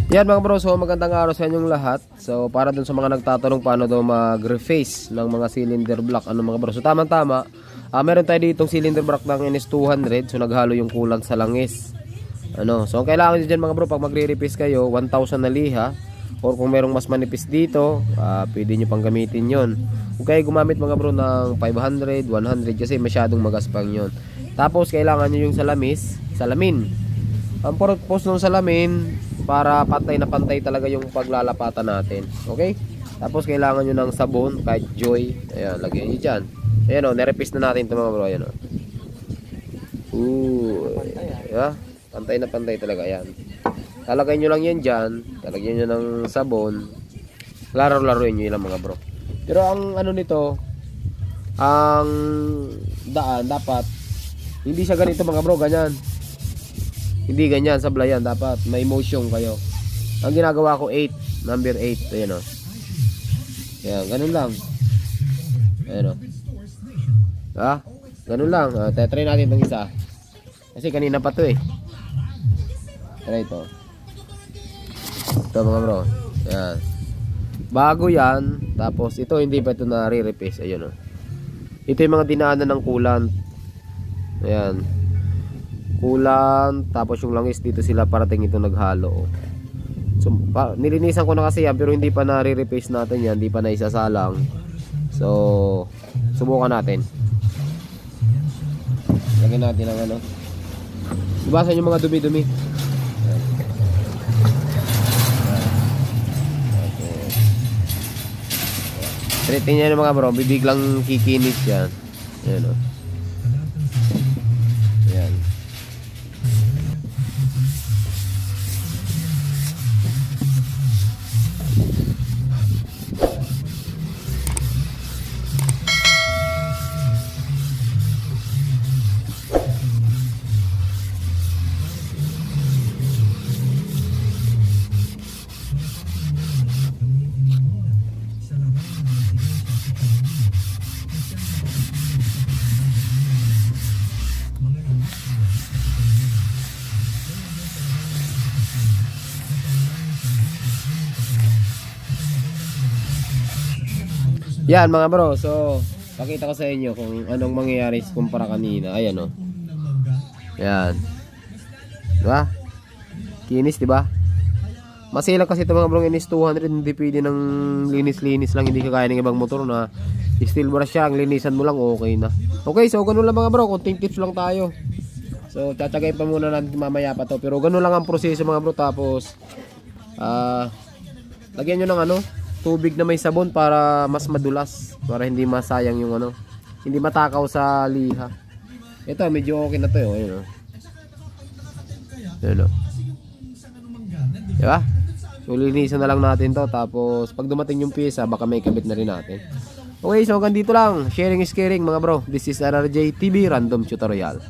Yan mga bro, so magandang araw sa inyong lahat. So para dun sa mga nagtatanong paano daw mag-reface ng mga cylinder block, ano mga bro. So tama-tama, meron tayo ditong cylinder block ng NS200. So naghalo yung kulang sa langis. So ang kailangan nyo dyan mga bro, pag magre-reface kayo, 1,000 na liha. Or kung merong mas manipis dito, pwede nyo pang gamitin yon. Kung kayo gumamit mga bro ng 500, 100 kasi masyadong magaspang yon. Tapos kailangan nyo yung salamin. Ang purpose ng salamin para pantay na pantay talaga yung paglalapatan natin. Okay? Tapos kailangan nyo ng sabon, kahit Joy. Ayan, lagyan nyo dyan. Ayan o, nirepace na natin ito mga bro. Ayan o. Yeah, pantay na pantay talaga. Ayan. Talagay nyo lang yan dyan. Talagyan nyo ng sabon. Laro-laruin nyo yun lang mga bro. Pero ang ano nito, ang daan dapat hindi siya ganito mga bro, ganyan. Hindi ganyan, sablayan. Dapat may motion kayo. Ang ginagawa ko 8, number 8. Ayan o. Ayan, ganun lang. Ayan o. Ganun lang. Try natin itong isa. Kasi kanina pa to eh. Try ito. Ito mga bro. Ayan. Bago yan. Tapos ito hindi pa ito na-re-repace. Ayan o. Ito yung mga dinaanan ng coolant. Ayan. Coolant, tapos yung langis dito sila parating ito naghalo. So nilinisan ko na kasi yan, pero hindi pa na-re-repace natin yan, hindi pa na isasalang. So subukan natin. Lagyan natin ang ano. Ibasan yung mga dumi-dumi. Treating niya yung mga bro, bibiglang kikinis yan. Ayan o. Ayan. Yan mga bro, so pakita ko sa inyo kung anong mangyayari kumpara kanina. Ayan o. Yan. Diba? Kinis diba? Masilang kasi ito mga bro, NS200. Hindi pwede ng linis-linis lang. Hindi kagaya ng ibang motor na steel brush siya, ang linisan mo lang okay na. Okay, so ganun lang mga bro, konting tips lang tayo. So tsatsagay pa muna natin mamaya pa to. Pero ganun lang ang proseso mga bro. Tapos lagyan nyo ng ano, tubig na may sabon para mas madulas, para hindi masayang yung ano, hindi matakaw sa liha. Ito medyo okay na to eh. Ayun o. Ayun o. Diba? So linisan na lang natin to. Tapos pag dumating yung pyesa, baka may kabit na rin natin. Okay, so hanggang dito lang. Sharing is caring mga bro. This is RRJ TV Random Tutorial.